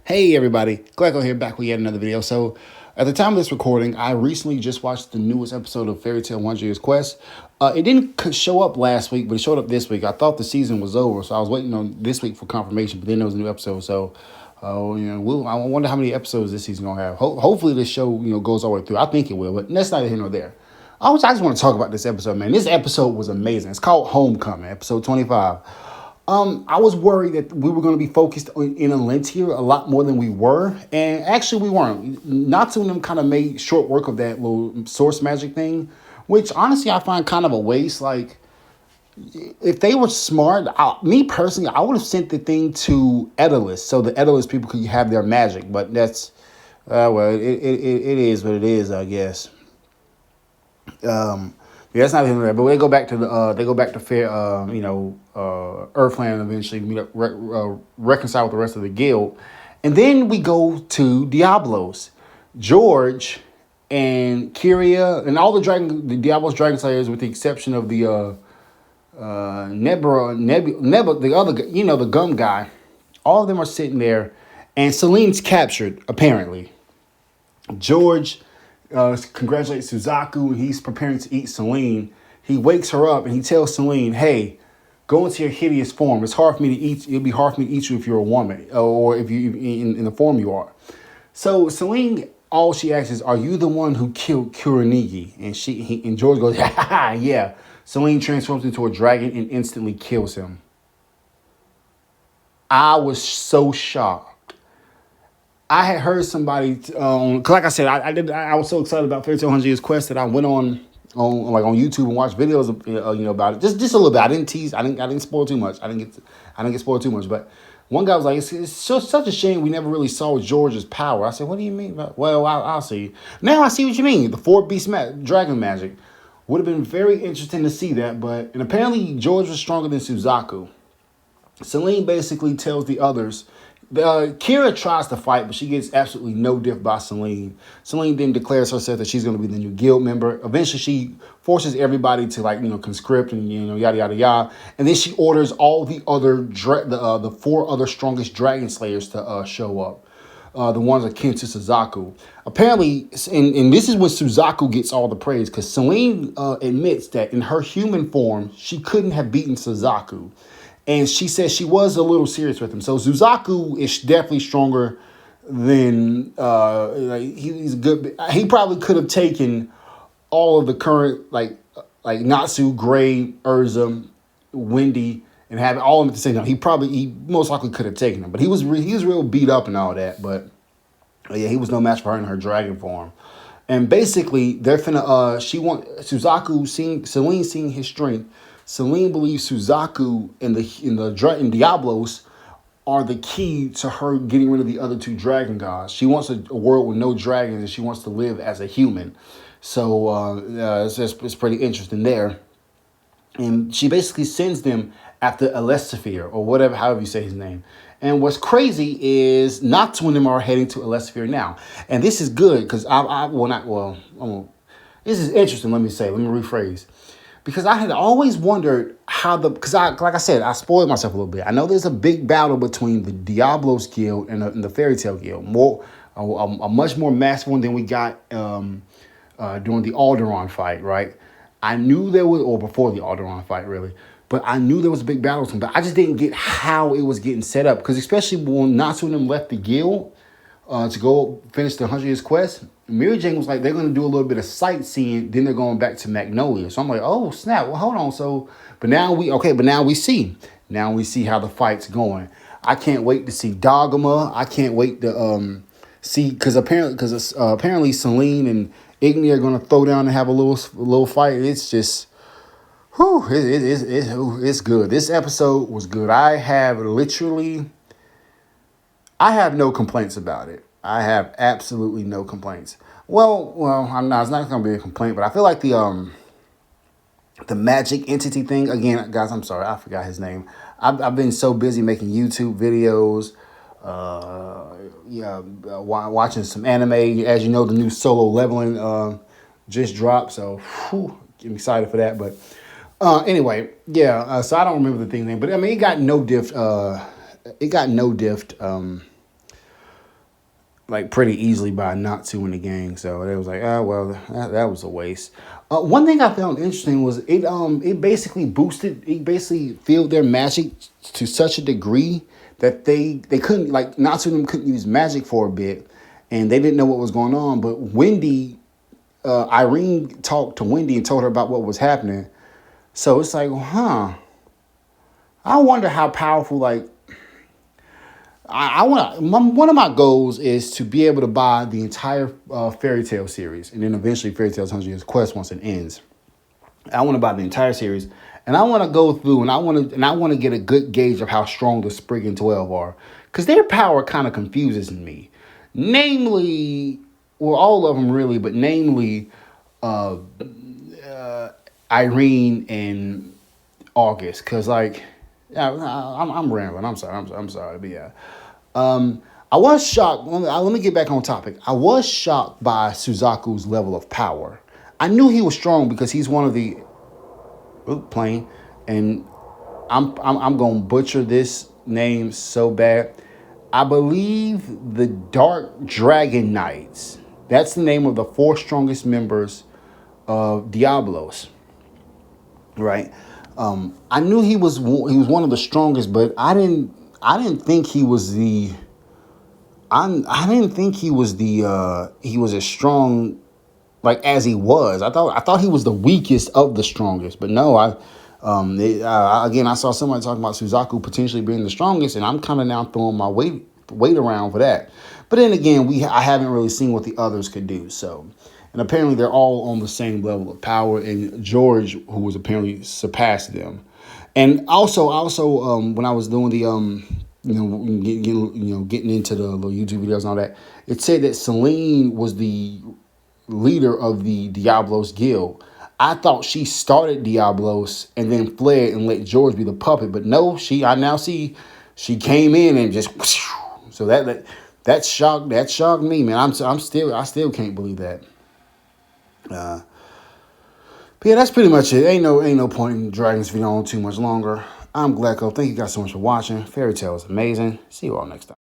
Hey everybody, Glecko here back with yet another video. So at the time of this recording, I recently just watched the newest episode of Fairy Tail 100 Quest. It didn't show up last week, but it showed up this week. I thought the season was over, so I was waiting on this week for confirmation, but then there was a new episode. So I wonder how many episodes this season gonna have. Hopefully this show goes all the way through. I think it will, but that's neither here nor there. I just want to talk about this episode, man. This episode was amazing. It's called Homecoming, episode 25. I was worried that we were going to be focused in Alentia a lot more than we were. And actually we weren't. Natsu and them kind of made short work of that little source magic thing, which honestly I find kind of a waste. Like, if they were smart, me personally, I would have sent the thing to Edelus so the Edelus people could have their magic. But that's, it is what it is, I guess. Yeah, that's not even right. But they go back to fair, Earthland eventually, reconcile with the rest of the guild, and then we go to Diablos, George, and Kyria, and all the Diablos Dragon Slayers, with the exception of the Nebula, the other, the gum guy. All of them are sitting there, and Selene's captured apparently. George congratulates Suzaku, and he's preparing to eat Selene. He wakes her up and he tells Selene, "Hey, go into your hideous form. It's hard for me to eat. It'll be hard for me to eat you if you're a woman, or if you in the form you are." So Selene, all she asks is, "Are you the one who killed Kuronigi?" And George goes, "Ha ha ha, yeah." Selene transforms into a dragon and instantly kills him. I was so shocked. I had heard somebody, cause like I said, I was so excited about Fairy Tail 100 Years Quest that I went on YouTube and watched videos about it, just a little bit. I didn't tease, I didn't spoil too much. I didn't get spoiled too much. But one guy was like, it's such a shame we never really saw George's power. I said, what do you mean? Well, I'll see. Now I see what you mean. The 4 beast dragon magic would have been very interesting to see that, and apparently George was stronger than Suzaku. Selene basically tells the others. Kira tries to fight, but she gets absolutely no diff by Selene. Selene then declares herself that she's going to be the new guild member. Eventually, she forces everybody to conscript and yada yada yada. And then she orders all the other the 4 other strongest dragon slayers to show up. The ones akin to Suzaku. Apparently, and this is when Suzaku gets all the praise, because Selene admits that in her human form she couldn't have beaten Suzaku. And she says she was a little serious with him. So Suzaku is definitely stronger than he's good. He probably could have taken all of the current like Natsu, Gray, Urza, Wendy, and have all of them at the same time. He most likely could have taken them, but he was real beat up and all that. But yeah, he was no match for her in her dragon form. And basically, they're finna Selene seeing his strength. Selene believes Suzaku and Diablos are the key to her getting rid of the other 2 dragon gods. She wants a world with no dragons, and she wants to live as a human. So it's pretty interesting there. And she basically sends them after Elesifere, or whatever, however you say his name. And what's crazy is Natsu and them are heading to Elesifere now. And this is good, because this is interesting, let me rephrase. Because I had always wondered like I said, I spoiled myself a little bit. I know there's a big battle between the Diablos Guild and the Fairy Tail Guild. A much more massive one than we got during the Alderaan fight, right? I knew there was, or before the Alderaan fight, really. But I knew there was a big battle, but I just didn't get how it was getting set up. Because especially when Natsu and them left the guild to go finish the 100 Years Quest, Mary Jane was like, they're going to do a little bit of sightseeing, then they're going back to Magnolia. So I'm like, oh, snap. Well, hold on. But now we see. Now we see how the fight's going. I can't wait to see Dogma. I can't wait to see, because apparently Selene and Igni are going to throw down and have a little fight. It's just, it's good. This episode was good. I have no complaints about it. I have absolutely no complaints. Well, I'm not. It's not going to be a complaint, but I feel like the magic entity thing again, guys. I'm sorry, I forgot his name. I've been so busy making YouTube videos, watching some anime. As you know, the new Solo Leveling just dropped, so I'm excited for that. But anyway, so I don't remember the thing name, but I mean, it got no diff. like pretty easily by not to in the gang. So it was like, oh well, that was a waste. One thing I found interesting was it basically boosted, it basically filled their magic to such a degree that they couldn't, like, Natsu and them couldn't use magic for a bit, and they didn't know what was going on. But Wendy, Irene talked to Wendy and told her about what was happening. So it's like, huh? I wonder how powerful, like, I want one of my goals is to be able to buy the entire Fairy Tale series, and then eventually Fairy Tale's 100 Years Quest once it ends. I want to buy the entire series, and I want to go through, and I want to get a good gauge of how strong the Spriggan 12 are, because their power kind of confuses me. Namely, well, all of them really, but namely, uh, Irene and August, because like, yeah, I'm rambling. I'm sorry. I'm sorry, but yeah. I was shocked. Let me get back on topic. I was shocked by Suzaku's level of power. I knew he was strong because he's one of the plane, and I'm gonna butcher this name so bad. I believe the Dark Dragon Knights. That's the name of the four strongest members of Diablos, right? I knew he was one of the strongest, but I didn't think he was the I didn't think he was as strong like as he was. I thought he was the weakest of the strongest, but no, again, I saw somebody talking about Suzaku potentially being the strongest, and I'm kind of now throwing my weight around for that. But then again, I haven't really seen what the others could do. So, and apparently they're all on the same level of power, and George, who was apparently surpassed them. And also, when I was doing the getting into the little YouTube videos and all that, it said that Selene was the leader of the Diablos guild. I thought she started Diablos and then fled and let George be the puppet, but no, I now see she came in and just so that shocked me, man. I still can't believe that. But yeah, that's pretty much it. Ain't no point in dragging this video on too much longer. I'm Glacko. Thank you guys so much for watching. Fairy Tale is amazing. See you all next time.